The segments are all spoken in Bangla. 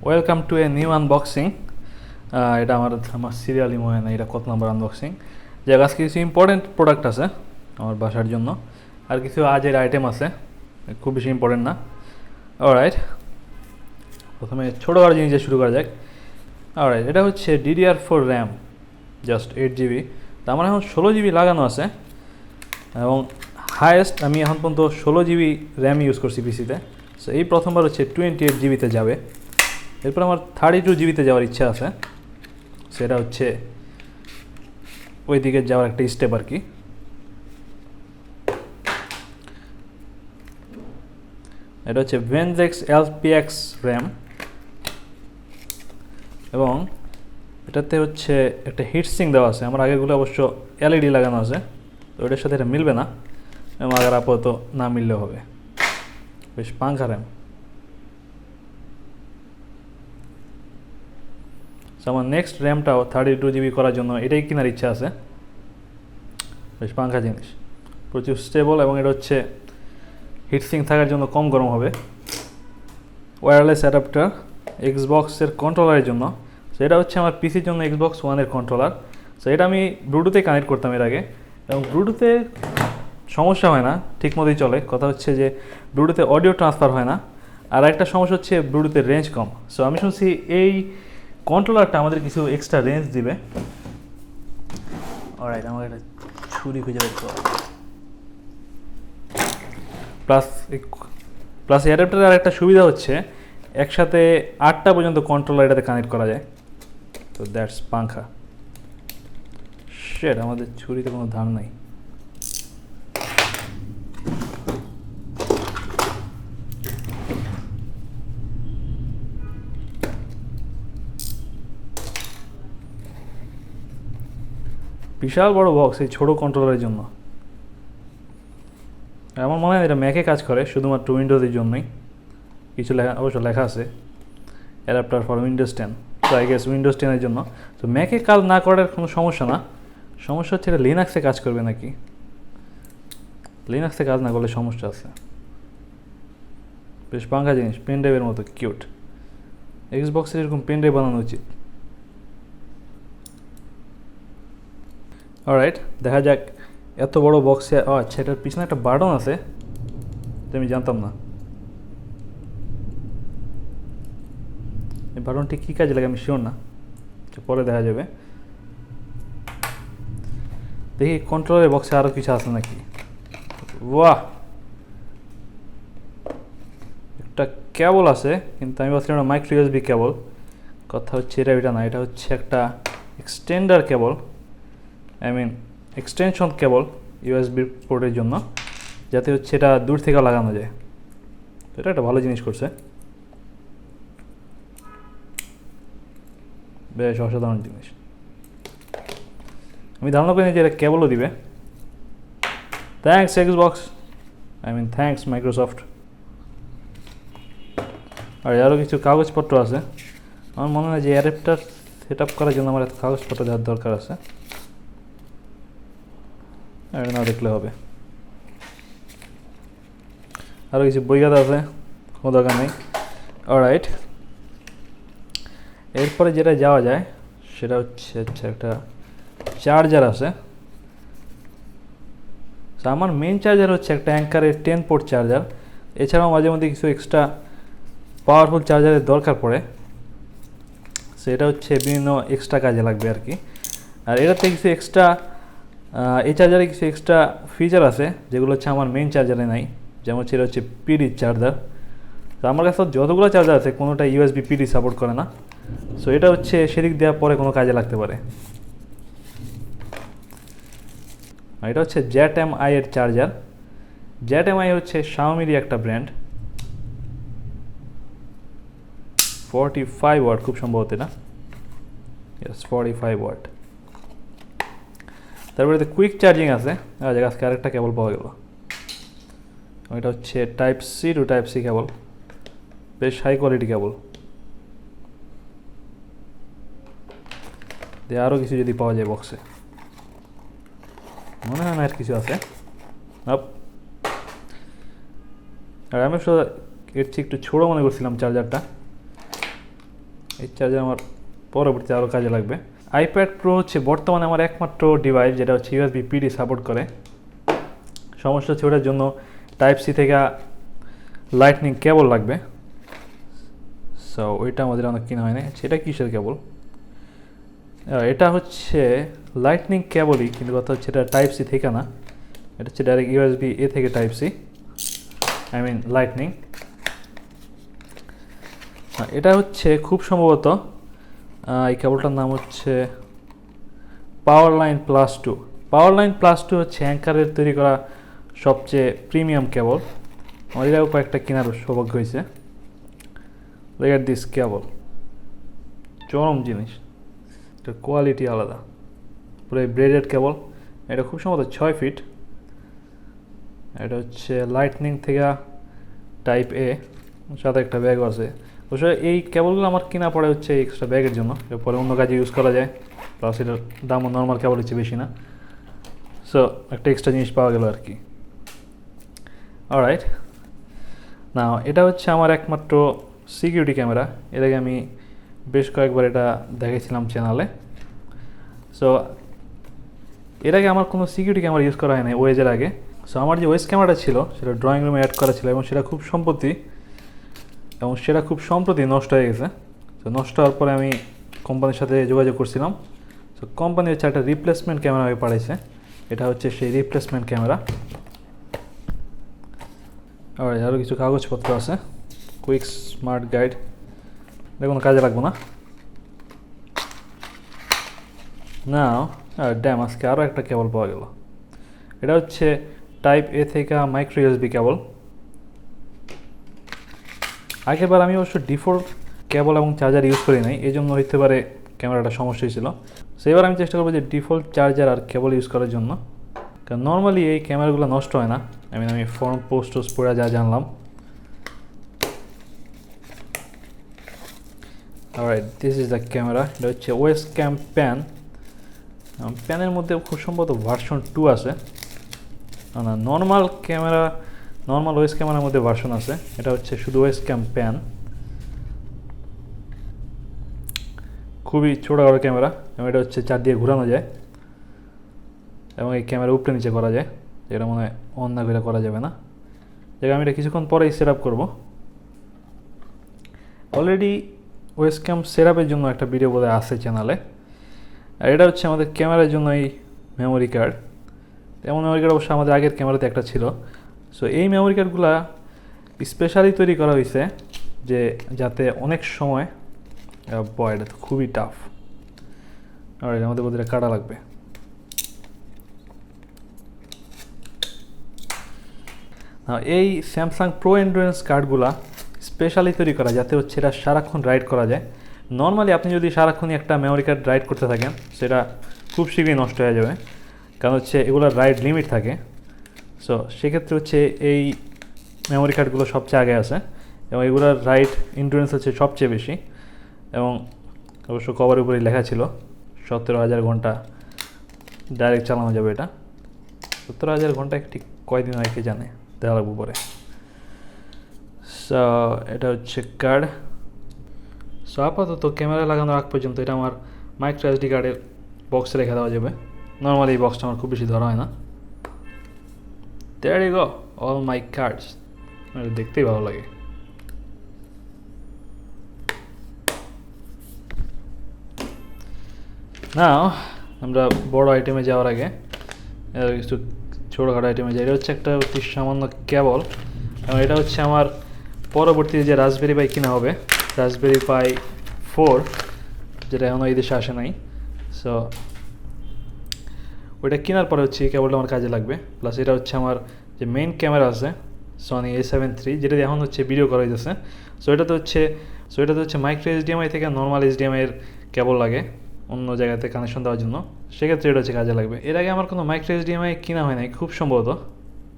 Welcome to a new unboxing. এটা আমার সিরিয়ালই মনে হয় না এটা কত নাম্বার আনবক্সিং। যাক, আজকে কিছু ইম্পর্টেন্ট প্রোডাক্ট আছে আমার বাসার জন্য, আর কিছু আজের আইটেম আছে, খুব বেশি ইম্পর্টেন্ট না। অলরাইট, প্রথমে ছোটো বড় জিনিস দিয়ে শুরু করা যাক। অলরাইট, এটা হচ্ছে DDR4 র্যাম, জাস্ট 8 GB। তো আমার এখন 16 GB লাগানো আছে, এবং হায়েস্ট আমি এখন পর্যন্ত 16 GB র্যাম ইউজ করছি পিসিতে। সো এই প্রথমবার হচ্ছে 28 GB-তে যাবে। এরপর আমার 32 GB-তে যাওয়ার ইচ্ছা আছে, সেটা হচ্ছে ওই দিকে যাওয়ার একটা স্টেপ আর কি। এটা হচ্ছে Wyze LPX র্যাম, এবং এটাতে হচ্ছে একটা হিটসিং দেওয়া আছে। আমার আগেগুলো অবশ্য LED লাগানো আছে, তো ওটার সাথে এটা মিলবে না, আমার আপাতত না মিললেও হবে। বেশ পাঙ্খা র্যাম। আমার নেক্সট র্যামটাও 32 GB করার জন্য এটাই কেনার ইচ্ছা আছে। বেশ পাঙ্খা জিনিস, প্রচুর স্টেবল, এবং এটা হচ্ছে হিটসিং থাকার জন্য কম গরম হবে। ওয়্যারলেস অ্যাডাপ্টার এক্সবক্সের কন্ট্রোলারের জন্য। সো এটা হচ্ছে আমার পিসির জন্য Xbox One-এর কন্ট্রোলার। সো এটা আমি ব্লুটুথে কানেক্ট করতাম এর আগে, এবং ব্লুটুথে সমস্যা হয় না, ঠিক মতোই চলে। কথা হচ্ছে যে ব্লুটুথে অডিও ট্রান্সফার হয় না, আর একটা সমস্যা হচ্ছে ব্লুটুথের রেঞ্জ কম। সো আমি শুনছি এই কন্ট্রোলারটা আমাদের কিছু এক্সট্রা রেঞ্জ দিবে। অলরাইট, আমার একটা ছুরি খুঁজে বের করতে হবে। প্লাস এই অ্যাডাপ্টারের আর একটা সুবিধা হচ্ছে একসাথে 8টা পর্যন্ত কন্ট্রোলার এটাতে কানেক্ট করা যায়। তো দ্যাটস পাঙ্খা। শেট, আমাদের ছুরিতে কোনো ধার নাই। বিশাল বড় বক্স এই ছোটো কন্ট্রোলারের জন্য। আমার মনে হয় এটা ম্যাকে কাজ করে শুধুমাত্র উইন্ডোজের জন্যই। কিছু লেখা অবশ্য লেখা আছে অ্যাডাপ্টার ফর উইন্ডোজ 10, তো আই গেস উইন্ডোজ 10-এর জন্য। তো ম্যাকে কাজ না করার কোনো সমস্যা না, সমস্যা হচ্ছে এটা লিনাক্সে কাজ করবে নাকি। লিনাক্সে কাজ না করলে সমস্যা আছে। বেশ পাঙ্খা জিনিস, পেন ড্রাইভের মতো কিউট। এক্সবক্সের এরকম পেন ড্রাইভ বানানো উচিত। অলরাইট, দেখা যাক এত বড় বক্সে। আচ্ছা, এটার পিছনে একটা বাটন আছে, তো আমি জানতাম না। এই বাটনটি কী কাজে লাগে আমি শিওর না, পরে দেখা যাবে। দেখি কন্ট্রোলের বক্সে আরও কিছু আছে নাকি। বাহ, একটা কেবল আছে, কিন্তু আমি ভাবছিলাম এটা মাইক্রো USB কেবল। কথা হচ্ছে এটা না, এটা হচ্ছে একটা extender cable, I mean extension cable USB পোর্টের জন্য, যাতে হচ্ছে এটা দূর থেকে লাগানো যায়। তো এটা একটা ভালো জিনিস করছে, বেশ অসাধারণ জিনিস। আমি ধারণা করি যে এটা কেবলও দিবে। Thanks Xbox, I mean thanks Microsoft. আর আরও কিছু কাগজপত্র আছে। আমার মনে হয় যে অ্যাডাপ্টার সেট আপ করার জন্য আমার এত কাগজপত্র দেওয়ার দরকার আছে, এটা না দেখলে হবে। আরও কিছু বই খাতা আছে, কোনো দরকার নেই। অলরাইট, এরপরে যেটা যাওয়া যায় সেটা হচ্ছে একটা চার্জার আছে। আমার মেন চার্জার হচ্ছে একটা অ্যাঙ্কারের 10 পোর্ট চার্জার। এছাড়াও মাঝে মধ্যে কিছু এক্সট্রা পাওয়ারফুল চার্জারের দরকার পড়ে, সেটা হচ্ছে বিভিন্ন এক্সট্রা কাজে লাগবে আর কি। আর এটাতে কিছু এক্সট্রা, এই চার্জারে কিছু এক্সট্রা ফিচার আছে যেগুলো হচ্ছে আমার মেন চার্জারে নাই। যেমন হচ্ছে এটা হচ্ছে PD চার্জার। তো আমার কাছে যতগুলো চার্জার আছে কোনোটা USB PD সাপোর্ট করে না। সো এটা হচ্ছে সেদিক দেওয়ার পরে কোনো কাজে লাগতে পারে। আর এটা হচ্ছে ZMI এর চার্জার। ZMI হচ্ছে Xiaomi-র একটা ব্র্যান্ড। 45 ওয়াট খুব সম্ভবত না, ইয়েস 45 ওয়াট। তারপরে কুইক চার্জিং আছে। আজকে আরেকটা কেবল পাওয়া গেল, এটা হচ্ছে Type-C to Type-C কেবল, বেশ হাই কোয়ালিটি কেবল। দিয়ে আরও কিছু যদি পাওয়া যায় বক্সে, মনে হয় না আর কিছু আছে। আর আমি এর চেয়ে একটু ছোটো মনে করছিলাম চার্জারটা, এই চার্জার আমার পরবর্তী আরও কাজে লাগবে। আইপ্যাড প্রো হচ্ছে বর্তমানে আমার একমাত্র ডিভাইস যেটা হচ্ছে ইউএসবি পিডি সাপোর্ট করে। সমস্যা হচ্ছে ওটার জন্য টাইপ সি থেকে লাইটনিং কেবল লাগবে। সো ওইটা আমাদের অনেক কিনা হয় না। সেটা কিসের কেবল? এটা হচ্ছে লাইটনিং কেবলই, কিন্তু কথা হচ্ছে এটা টাইপ সি থেকে না, এটা হচ্ছে ডাইরেক্ট ইউএসবি এ থেকে type C, I mean lightning. এটা হচ্ছে খুব সম্ভবত এই কেবলটার নাম হচ্ছে power line plus 2। Power line plus 2 হচ্ছে অ্যাঙ্কারের তৈরি করা সবচেয়ে প্রিমিয়াম কেবল। আমার এটাও কয়েকটা কেনার সৌভাগ্য হয়েছে। লুক এট দিস কেবল, চরম জিনিস, এটার কোয়ালিটি আলাদা, পুরো ব্রেডেড কেবল। এটা খুব সম্ভবত 6 ফিট। এটা হচ্ছে লাইটনিং থেকে টাইপ এ, সাথে একটা ব্যাগও আছে। অবশ্য এই কেবলগুলো আমার কিনা পড়ে হচ্ছে এক্সট্রা ব্যাগের জন্য, পরে অন্য কাজে ইউজ করা যায়, প্লাস এটার দামও নর্মাল কেবল হচ্ছে বেশি না। সো একটা এক্সট্রা জিনিস পাওয়া গেল আর কি। অলরাইট, না এটা হচ্ছে আমার একমাত্র সিকিউরিটি ক্যামেরা। এর আগে আমি বেশ কয়েকবার এটা দেখেছিলাম চ্যানেলে। সো এর আগে আমার কোনো সিকিউরিটি ক্যামেরা ইউজ করা হয় না ওয়েজের আগে। সো আমার যে ওয়েজ ক্যামেরাটা ছিল সেটা ড্রয়িং রুমে অ্যাড করা ছিল, এবং সেটা খুব সম্প্রতি নষ্ট হয়ে গেছে। তো নষ্ট হওয়ার পরে আমি কোম্পানির সাথে যোগাযোগ করছিলাম। সো কোম্পানি হচ্ছে একটা রিপ্লেসমেন্ট ক্যামেরা হয়ে পাঠাইছে। এটা হচ্ছে সেই রিপ্লেসমেন্ট ক্যামেরা। আর আরও কিছু কাগজপত্র আছে, কুইক স্মার্ট গাইড, এটা কোনো কাজে লাগবো না। না ড্যাম, আজকে আরও একটা কেবল পাওয়া গেল। এটা হচ্ছে টাইপ এ থেকে মাইক্রো ইউএসবি কেবল। আগেরবার আমি অবশ্য ডিফল্ট কেবল এবং চার্জার ইউজ করি নাই, এই জন্য হইতে পারে ক্যামেরাটা সমস্যা হয়েছিল। সো এবার আমি চেষ্টা করবো যে ডিফল্ট চার্জার আর কেবল ইউজ করার জন্য, কারণ নর্মালি এই ক্যামেরাগুলো নষ্ট হয় না। আমি ফর্ম পোস্টোস পড়ে যা জানলাম। Alright, this is the camera. এটা হচ্ছে ওয়েস ক্যাম প্যান। প্যানের মধ্যে খুব সম্ভবত ভার্সন 2 আছে, না নর্মাল ওয়েস ক্যামেরার মধ্যে ভার্সন আছে। এটা হচ্ছে শুধু ওয়েস ক্যাম প্যান। খুবই ছোটো ক্যামেরা, এবং এটা হচ্ছে চার দিয়ে ঘোরানো যায়, এবং এই ক্যামেরা উপরে নিচে করা যায়, যেটা মনে হয় অন না করে করা যাবে না। যেটা আমি এটা কিছুক্ষণ পরেই সেট আপ করবো। অলরেডি ওয়েস ক্যাম সেট আপের জন্য একটা ভিডিও বোধহয় আছে চ্যানেলে। আর এটা হচ্ছে আমাদের ক্যামেরার জন্য এই মেমোরি কার্ড। এমন মেমোরি কার্ড অবশ্য আমাদের আগের ক্যামেরাতে একটা ছিল। সো এই মেমোরি কার্ডগুলো স্পেশালি তৈরি করা হয়েছে যে যাতে অনেক সময়, এটা তো খুবই টাফ, আর আমাদের বোধহয় এটা কাটা লাগবে। এই স্যামসাং প্রো এন্ডুরেন্স কার্ডগুলা স্পেশালি তৈরি করা যাতে হচ্ছে এটা সারাক্ষণ রাইড করা যায়। নর্মালি আপনি যদি সারাক্ষণই একটা মেমোরি কার্ড রাইড করতে থাকেন সেটা খুব শীঘ্রই নষ্ট হয়ে যাবে, কারণ হচ্ছে এগুলোর রাইড লিমিট থাকে। সো সেক্ষেত্রে হচ্ছে এই মেমোরি কার্ডগুলো সবচেয়ে আগে আছে, এবং এগুলোর রাইড এন্ডুরেন্স হচ্ছে সবচেয়ে বেশি। এবং অবশ্য কভারের উপরেই লেখা ছিল 17,000 ঘন্টা ডাইরেক্ট চালানো যাবে। এটা 17,000 ঘন্টা ঠিক কয়দিন হয় কে জানে, দেখা লাগবো পরে। সো এটা হচ্ছে কার্ড। সো আপাতত ক্যামেরা লাগানোর আগ পর্যন্ত এটা আমার মাইক্রো এসডি কার্ডের বক্সে রেখে দেওয়া যাবে। নর্মালি এই বক্সটা আমার খুব বেশি ধরা হয় না। There you go, all my cards. দেখতেই ভালো লাগে। না আমরা বড় আইটেমে যাওয়ার আগে কিছু ছোটোখাটো আইটেমে যাই। এটা হচ্ছে একটা অতি সামান্য কেবল, এবং এটা হচ্ছে আমার পরবর্তীতে যে রাসবেরি পাই কিনা হবে, রাসবেরি পাই 4, যেটা এখনও এই দেশে আসে নাই। সো ওইটা কেনার পরে হচ্ছে এই কেবলটা আমার কাজে লাগবে। প্লাস এটা হচ্ছে আমার যে মেইন ক্যামেরা আছে সনি A7 III, যেটা এখন হচ্ছে ভিডিও করা হইতেছে। সো এটাতে হচ্ছে মাইক্রো এইচডিএমআই থেকে নর্মাল এইচডিএমআই এর কেবল লাগে অন্য জায়গাতে কানেকশন দেওয়ার জন্য, সেক্ষেত্রে এটা হচ্ছে কাজে লাগবে। এর আগে আমার কোনো মাইক্রো এইচডিএমআই কিনা হয় নাই খুব সম্ভবত,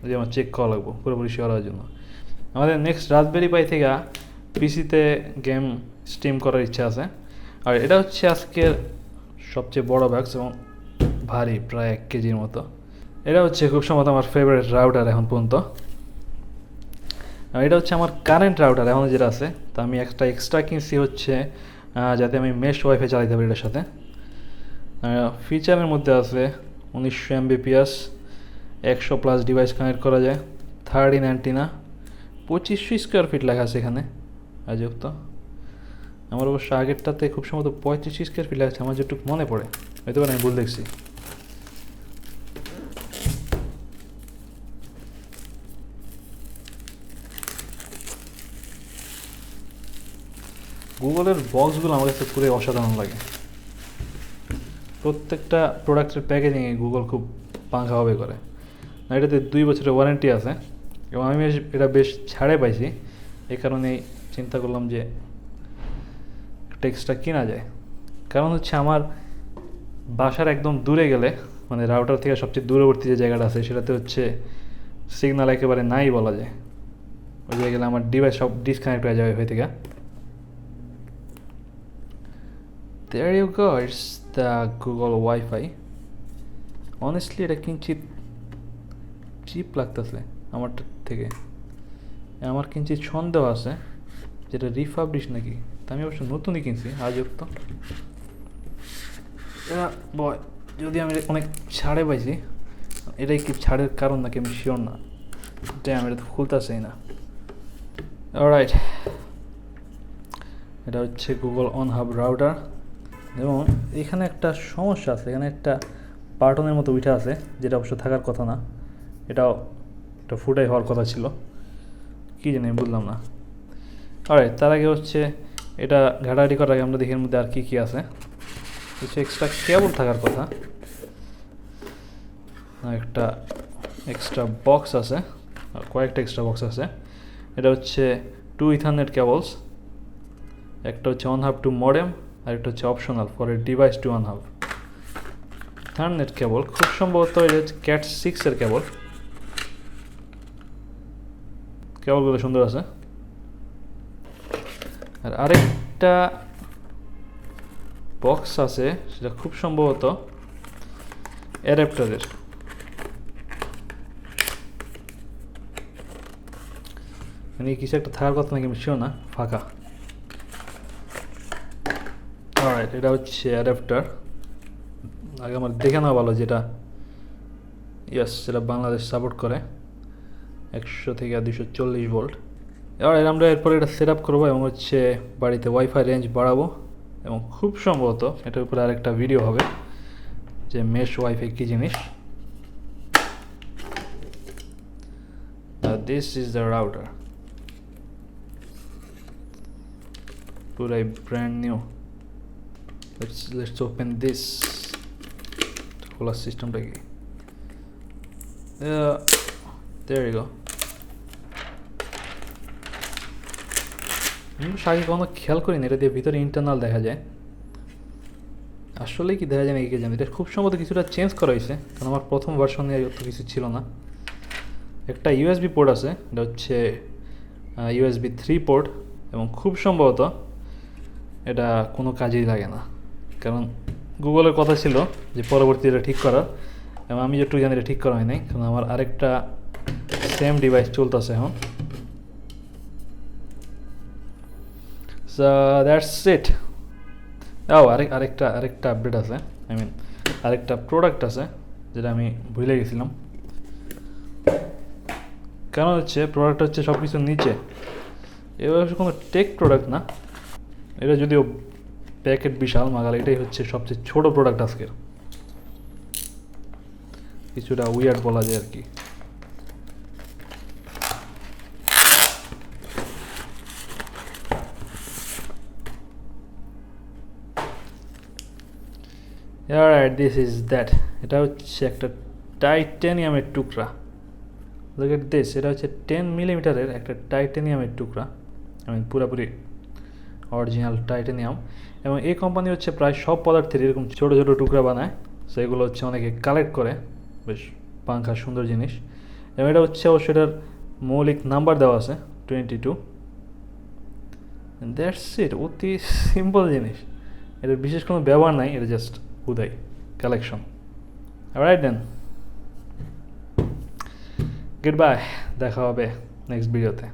যদি আমার চেক করা লাগবো পুরোপুরি শিওর হওয়ার জন্য। আমাদের নেক্সট রাসবেরি পাই থেকে পিসিতে গেম স্ট্রিম করার ইচ্ছা আছে। আর এটা হচ্ছে আজকের সবচেয়ে বড় ব্যাগস এবং ভারী, প্রায় 1 কেজির মতো। এটা হচ্ছে খুব সম্ভবত আমার ফেভারিট রাউটার এখন পর্যন্ত। এটা হচ্ছে আমার কারেন্ট রাউটার এখন যেটা আছে। তো আমি একটা এক্সট্রা কিনছি হচ্ছে যাতে আমি মেশ ওয়াইফাই চালাতে পারি এটার সাথে। ফিচারের মধ্যে আছে 1900 Mbps, 100+ ডিভাইস কানেক্ট করা যায়, 13 অ্যান্টিনা, 2500 স্কোয়ার ফিট লেখা আছে এখানে। আজব তো, আমার অবশ্য আগেরটাতে খুব সম্ভবত 35 স্কোয়ার ফিট লেখা আছে, আমার যেটুকু মনে পড়ে, হয়তো আমি ভুল দেখছি। গুগলের বক্সগুলো আমার কাছে পুরো অসাধারণ লাগে। প্রত্যেকটা প্রোডাক্টের প্যাকেজিংয়ে গুগল খুব পাঙ্খাভাবে করে। এটাতে 2 বছরের ওয়ারেন্টি আছে এবং আমি এটা বেশ ছাড়ে পাইছি, এই কারণেই চিন্তা করলাম যে টেক্সটটা কেনা যায়। কারণ হচ্ছে আমার বাসার একদম দূরে গেলে, মানে রাউটার থেকে সবচেয়ে দূরবর্তী যে জায়গাটা আছে সেটাতে হচ্ছে সিগন্যাল একেবারে নাই বলা যায়। ওই জায়গায় গেলে আমার ডিভাইস সব ডিসকানেক্ট হয়ে যাবে ওই থেকে। There you go, it's the Google Wi-Fi. Honestly এটা কিঞ্চিত চিপ লাগতেছে আমার থেকে। আমার কিঞ্চিত সন্দেহ আছে যেটা রিফাবলিশ নাকি, তা আমি অবশ্য নতুনই কিনছি আজব তো। বয় যদি আমি অনেক ছাড়ে পাইছি, এটাই কি ছাড়ের কারণ নাকি আমি শিওর না, এটাই আমি এটা তো খুলতেছেই না। অলরাইট, এটা হচ্ছে গুগল অনহাব রাউটার এবং এখানে একটা সমস্যা আছে, এখানে একটা বাটনের মতো উঠে আছে যেটা অবশ্য থাকার কথা না, এটাও একটা ফুটাই হওয়ার কথা ছিল, কী জানি বুঝলাম না। অলরাইট, তার আগে হচ্ছে এটা ঘাটাঘাটি করার আগে আমরা দেখি এর মধ্যে আর কী কী আছে। কিছু এক্সট্রা কেবল থাকার কথা, একটা এক্সট্রা বক্স আছে, কয়েকটা এক্সট্রা বক্স আছে। এটা হচ্ছে 2 ইথারনেট কেবলস, একটা হচ্ছে অনহাব টু মডেম, আর একটা হচ্ছে optional for a device to OnHub. Ethernet cable খুব সম্ভবত এটা হচ্ছে ক্যাট 6 এর কেবল, কেবলগুলো সুন্দর আছে। আর আরেকটা বক্স আছে, সেটা খুব সম্ভবত অ্যাডাপ্টারের, মানে কিছু একটা থাকার কথা নাকি আমি শিওর না, ফাঁকা। অলরাইট, এটা হচ্ছে অ্যাডাপ্টার। আগে আমার দেখে নেওয়া ভালো যেটা, ইয়েস, সেটা বাংলাদেশ সাপোর্ট করে 100 থেকে 240 ভোল্ট। এবার আমরা এরপরে এটা সেট আপ করবো এবং হচ্ছে বাড়িতে ওয়াইফাই রেঞ্জ বাড়াবো এবং খুব সম্ভবত এটার উপরে আরেকটা ভিডিও হবে যে মেশ ওয়াইফাই কী জিনিস। দিস ইজ দ্য রাউটার, পুরাই brand new. Let's open this. খোলার সিস্টেমটা কি? there you go. আগে কখনো খেয়াল করি না এটা দিয়ে ভিতরে ইন্টারনাল দেখা যায়, আসলে কি দেখা যায় নাকি কে জানি। এটা খুব সম্ভবত কিছুটা চেঞ্জ করা হয়েছে, কারণ আমার প্রথম ভার্সনে অত কিছু ছিল না। একটা ইউএসবি পোর্ট আছে, এটা হচ্ছে USB 3 পোর্ট এবং খুব সম্ভবত এটা কোনো কাজেই লাগে না, কারণ গুগলের কথা ছিল যে পরবর্তীতে এটা ঠিক করার, এবং আমি যেটুকু জানি এটা ঠিক করা হয় নাই, কারণ আমার আরেকটা সেম ডিভাইস চলতেছে এখন। So that's it. আরেকটা আপডেট আছে, আরেকটা প্রোডাক্ট আছে যেটা আমি ভুলে গেছিলাম। কারণ হচ্ছে প্রোডাক্ট হচ্ছে সব কিছুর নিচে, এবার কোনো টেক প্রোডাক্ট না, এটা যদিও প্যাকেট বিশাল মাগাল, এটাই হচ্ছে সবচেয়ে ছোট প্রোডাক্ট আজকের, কিছুটা উইয়ার্ড বলা যায় আর কি। Alright, this is that. এটা হচ্ছে একটা টাইটানিয়ামের টুকরা। Look at this, এটা হচ্ছে 10 মিলিমিটারের একটা টাইটানিয়ামের টুকরা, পুরোপুরি অরিজিনাল টাইটানিয়াম। এবং এই কোম্পানি হচ্ছে প্রায় সব পদার্থের এরকম ছোটো ছোটো টুকরা বানায়, সো এগুলো হচ্ছে অনেকে কালেক্ট করে, বেশ পাঙ্খা সুন্দর জিনিস। এবং এটা হচ্ছে অবশ্যই এটার মৌলিক নাম্বার দেওয়া আছে 22। দ্যাটস ইট, অতি সিম্পল জিনিস, এটার বিশেষ কোনো ব্যবহার নাই, এটা জাস্ট উদয় কালেকশন। অলরাইট দেন, গুড বাই, দেখা হবে নেক্সট ভিডিওতে।